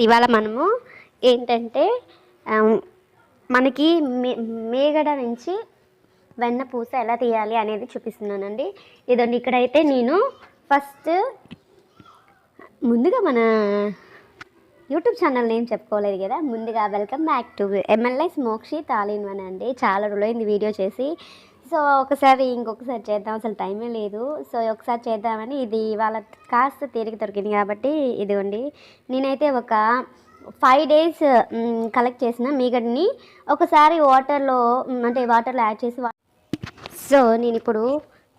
ఇవాళ మనము ఏంటంటే మనకి మేగడ నుంచి వెన్న పూస ఎలా తీయాలి అనేది చూపిస్తున్నానండి. ఇదండి, ఇక్కడైతే నేను ఫస్ట్ ముందుగా మన యూట్యూబ్ ఛానల్ నేమ్ చెప్పుకోలేదు కదా. ముందుగా welcome back to MLS Mokshith all in one అండి. చాలా రోజులైంది వీడియో చేసి. సో ఇంకొకసారి చేద్దాం, అసలు టైమే లేదు. సో ఒకసారి చేద్దామని ఇది వాళ్ళ కాస్త తీరిక దొరికింది కాబట్టి ఇదిగోండి. నేనైతే ఒక 5 days కలెక్ట్ చేసిన మీగడ్ని ఒకసారి వాటర్లో యాడ్ చేసి సో నేను ఇప్పుడు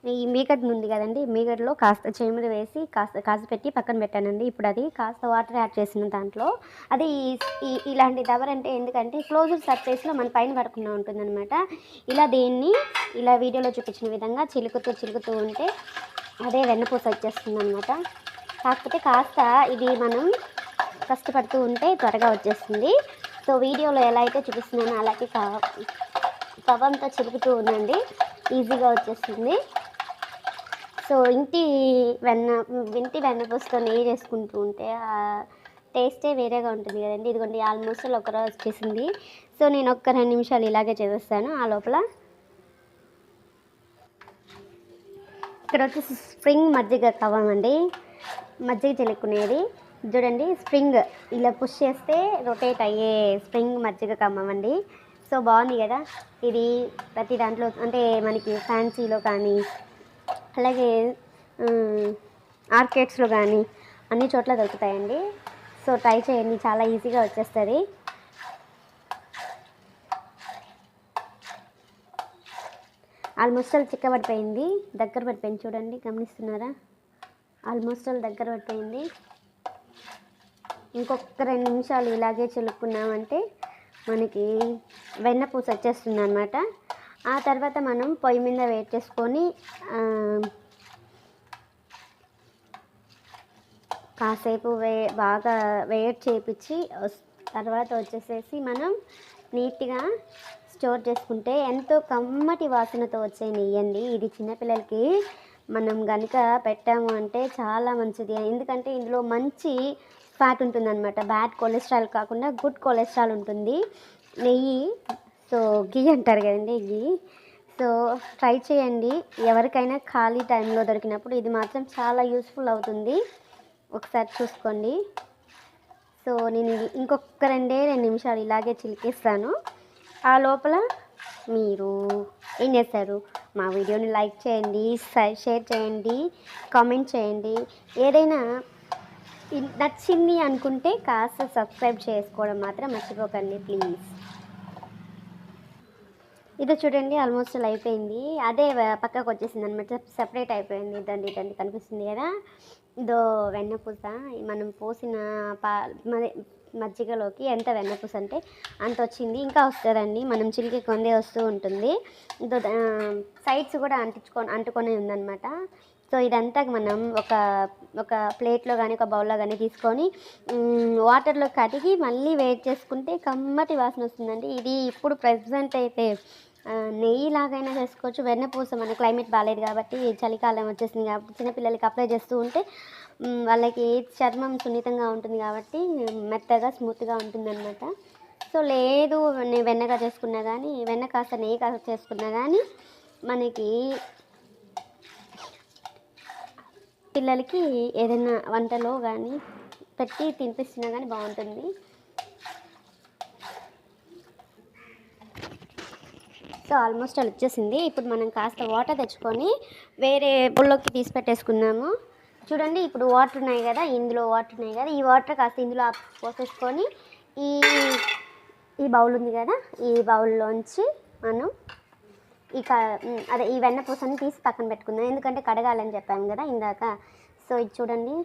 ఈ మీగడ్ ఉంది కదండి, మీగడ్లో కాస్త చీమురు వేసి కాస్త పెట్టి పక్కన పెట్టానండి. ఇప్పుడు అది కాస్త వాటర్ యాడ్ చేసిన దాంట్లో అది ఇలాంటి దవర్ అంటే ఎందుకంటే క్లోజర్ సర్ఫేస్లో మన పైన పడకుండా ఉంటుందన్నమాట. దీన్ని ఇలా వీడియోలో చూపించిన విధంగా చిలుకుతూ ఉంటే అదే వెన్నపూస వచ్చేస్తుంది అనమాట. కాకపోతే కాస్త ఇది మనం కష్టపడుతూ ఉంటే త్వరగా వచ్చేస్తుంది. సో వీడియోలో ఎలా అయితే చూపిస్తున్నానో అలాగే కవ్వంతో చిలుకుతూ ఉండండి, ఈజీగా వచ్చేస్తుంది. సో ఇంటి వెన్నపూసతో నెయ్యి చేసుకుంటూ ఉంటే టేస్టే వేరేగా ఉంటుంది కదండి. ఇదిగోండి, ఆల్మోస్ట్ ఒకరోజు వచ్చేసింది. సో నేను ఒక్క 2 నిమిషాలు ఇలాగే చేసేస్తాను. ఆ లోపల ఇక్కడ వచ్చేసి స్ప్రింగ్ మజ్జిగ కవ్వం అండి, మజ్జిగ చిలుక్కునేది చూడండి. స్ప్రింగ్ ఇలా పుష్ చేస్తే రొటేట్ అయ్యే స్ప్రింగ్ మజ్జిగ కవ్వం అండి. సో బాగుంది కదా. ఇది ప్రతి దాంట్లో అంటే మనకి ఫ్యాన్సీలో కానీ అలాగే ఆర్కేడ్స్లో కానీ అన్ని చోట్ల దొరుకుతాయండి. సో ట్రై చేయండి, చాలా ఈజీగా వచ్చేస్తుంది. ఆల్మోస్ట్ చిక్కబడిపోయింది, దగ్గర పడిపోయింది చూడండి, గమనిస్తున్నారా? ఆల్మోస్ట్ దగ్గర పడిపోయింది. ఇంకొక 2 నిమిషాలు ఇలాగే చిలుక్కున్నామంటే మనకి వెన్నపూస వచ్చేస్తుంది అనమాట. ఆ తర్వాత మనం పొయ్యి మీద వేడి చేసుకొని కాసేపు బాగా వేడి చేపించి తర్వాత వచ్చేసేసి మనం నీట్గా స్టోర్ చేసుకుంటే ఎంతో కమ్మటి వాసనతో వచ్చే నెయ్యండి. ఇది చిన్నపిల్లలకి మనం కనుక పెట్టాము అంటే చాలా మంచిది. ఎందుకంటే ఇందులో మంచి ఫ్యాట్ ఉంటుందన్నమాట. బ్యాడ్ కొలెస్ట్రాల్ కాకుండా గుడ్ కొలెస్ట్రాల్ ఉంటుంది నెయ్యి. సో గీ అంటారు కదండి, గీ. సో ట్రై చేయండి, ఎవరికైనా ఖాళీ టైంలో దొరికినప్పుడు ఇది మాత్రం చాలా యూస్ఫుల్ అవుతుంది. ఒకసారి చూసుకోండి. సో నేను ఇంకొక 2 నిమిషాలు ఇలాగే చిలికేస్తాను. ఆ లోపల మీరు ఏం చేస్తారు? మా వీడియోని లైక్ చేయండి, షేర్ చేయండి, కామెంట్ చేయండి. ఏదైనా నచ్చింది అనుకుంటే కాస్త సబ్స్క్రైబ్ చేసుకోవడం మాత్రం మర్చిపోకండి ప్లీజ్. ఇదో చూడండి, ఆల్మోస్ట్ అయిపోయింది. అదే పక్కకు వచ్చేసింది అనమాట, సెపరేట్ అయిపోయింది. ఇదండి కనిపిస్తుంది కదా, ఇదో వెన్నపూస. మనం పోసిన మజ్జిగలోకి ఎంత వెన్నపూస అంటే అంత వచ్చింది. ఇంకా వస్తుందండి, మనం చిలికి కొందే వస్తూ ఉంటుంది. ఇదో సైడ్స్ కూడా అంటుకొని ఉందన్నమాట. సో ఇదంతా మనం ఒక ప్లేట్లో కానీ ఒక బౌల్లో కానీ తీసుకొని వాటర్లో కడిగి మళ్ళీ వేడి చేసుకుంటే కమ్మటి వాసన వస్తుందండి. ఇది ఇప్పుడు ప్రెసెంట్ అయితే నెయ్యి లాగైనా చేసుకోవచ్చు. వెన్నపూస మన క్లైమేట్ బాగాలేదు కాబట్టి, చలికాలం వచ్చేసింది కాబట్టి చిన్నపిల్లలకి అప్లై చేస్తూ ఉంటే వాళ్ళకి చర్మం సున్నితంగా ఉంటుంది కాబట్టి మెత్తగా స్మూత్గా ఉంటుందన్నమాట. సో లేదు వెన్నగా చేసుకున్నా కానీ, వెన్న కాస్త నెయ్యి కాస్త చేసుకున్నా కానీ మనకి పిల్లలకి ఏదైనా వంటలో కానీ పెట్టి తినిపిస్తున్నా కానీ బాగుంటుంది. సో ఆల్మోస్ట్ అలా వచ్చేసింది. ఇప్పుడు మనం కాస్త వాటర్ తెచ్చుకొని వేరే బౌల్లోకి తీసి పెట్టేసుకుందాము. చూడండి, ఇప్పుడు వాటర్ ఉన్నాయి కదా, ఈ వాటర్ కాస్త ఇందులో పోసేసుకొని ఈ బౌల్ ఉంది కదా, ఈ బౌల్లోంచి మనం ఈ వెన్నపూసని తీసి పక్కన పెట్టుకుందాం. ఎందుకంటే కడగాలని చెప్పాను కదా ఇందాక. సో ఇది చూడండి,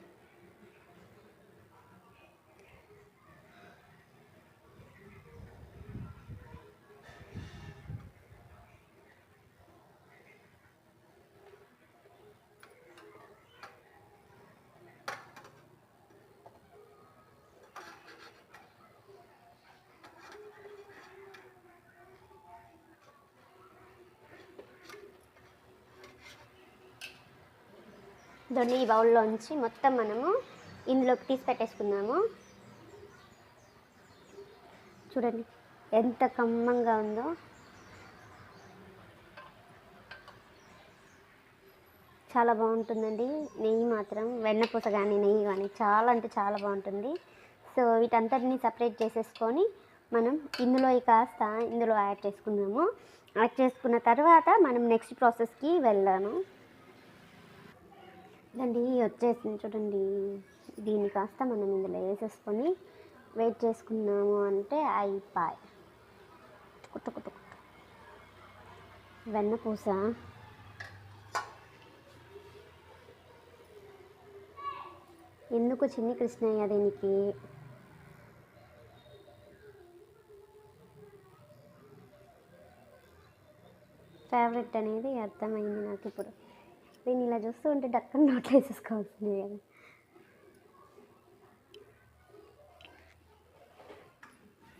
ఈ బౌల్లోంచి మొత్తం మనము ఇందులోకి తీసి పెట్టేసుకుందాము. చూడండి ఎంత కమ్మంగా ఉందో. చాలా బాగుంటుందండి. నెయ్యి మాత్రం వెన్నపూస కానీ నెయ్యి కానీ చాలా అంటే చాలా బాగుంటుంది. సో వీటంతటిని సపరేట్ చేసేసుకొని మనం ఇందులో యాడ్ చేసుకున్నాము. యాడ్ చేసుకున్న తర్వాత మనం నెక్స్ట్ ప్రాసెస్కి వెళ్ళాము. ఇదండి వచ్చేసింది చూడండి. దీన్ని కాస్త మనం ఇందులో వేసేసుకొని వెయిట్ చేసుకున్నాము అంటే అయిపోయి. కొత్త వెన్నపూస ఎందుకు చిన్ని కృష్ణయ్య దీనికి ఫేవరెట్ అనేది అర్థమైంది నాకు ఇప్పుడు. దీన్ని ఇలా చూస్తూ ఉంటే డక్కని నోట్లో వేసేసుకోవాల్సింది కదా.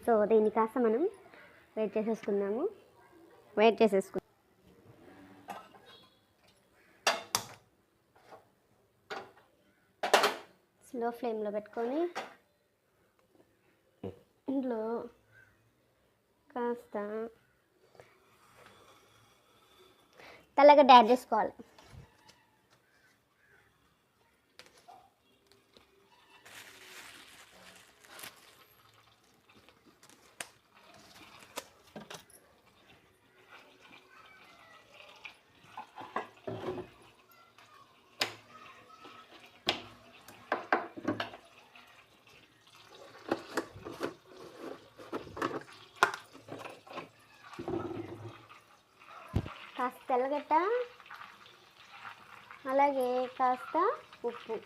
సో దీన్ని కాస్త మనం వెయిట్ చేసేసుకుందాము. స్లో ఫ్లేమ్లో పెట్టుకొని ఇందులో కాస్త తెల్లగడ్డ యాడ్ చేసుకోవాలి. కాస్త తెల్లగడ్డ, అలాగే కాస్త ఉప్పు.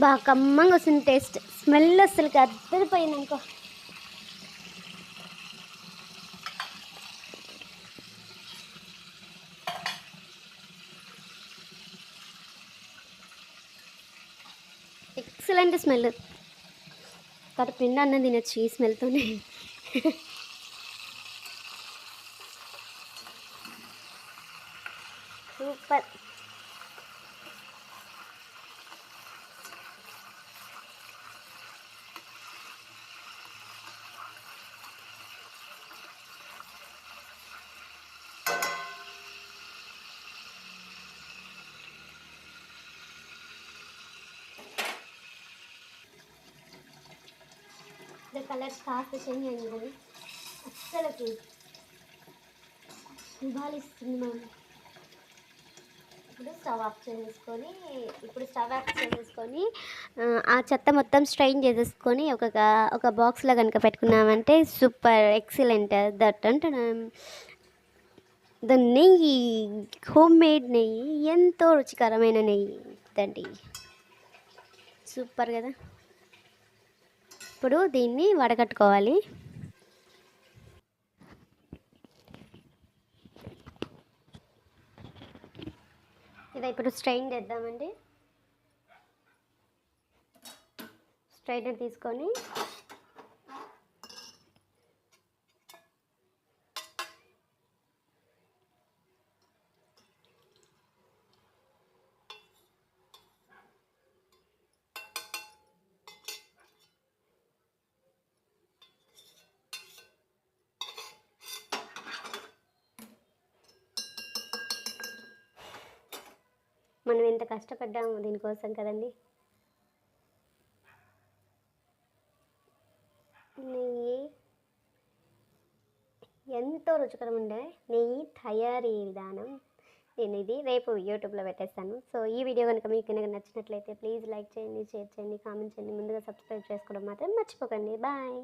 బాగా కమ్మంగా వస్తుంది టేస్ట్. స్మెల్ అసలుకి అద్దరిపోయింది అనుకో. Excellent smell. పిండి అన్నం తినచ్చు ఈ స్మెల్తోనే. సూపర్. కలర్ కాస్త చేంజ్ అయింది కానీ అస్సలకి ఇవ్వాలిస్తుంది మనం. ఇప్పుడు స్టవ్ ఆఫ్ చేసేసుకొని ఆ చెత్త మొత్తం స్ట్రైన్ చేసేసుకొని ఒక బాక్స్లో కనుక పెట్టుకున్నామంటే సూపర్ ఎక్సలెంట్. దట్ అంటే ద నెయ్యి, హోమ్ మేడ్ నెయ్యి, ఎంతో రుచికరమైన నెయ్యి దండి. సూపర్ కదా. ఇప్పుడు దీన్ని వడగట్టుకోవాలి. ఇది ఇప్పుడు స్ట్రైన్ చేద్దామండి. స్ట్రైనర్ తీసుకొని మనం ఎంత కష్టపడ్డాము దీనికోసం కదండి. నెయ్యి ఎంతో రుచికరం ఉండే నెయ్యి తయారీ విధానం నేను ఇది రేపు యూట్యూబ్లో పెట్టేస్తాను. సో ఈ వీడియో కనుక మీకు కనుక నచ్చినట్లయితే ప్లీజ్ లైక్ చేయండి, షేర్ చేయండి, కామెంట్ చేయండి. ముందుగా సబ్స్క్రైబ్ చేసుకోవడం మాత్రం మర్చిపోకండి. బాయ్.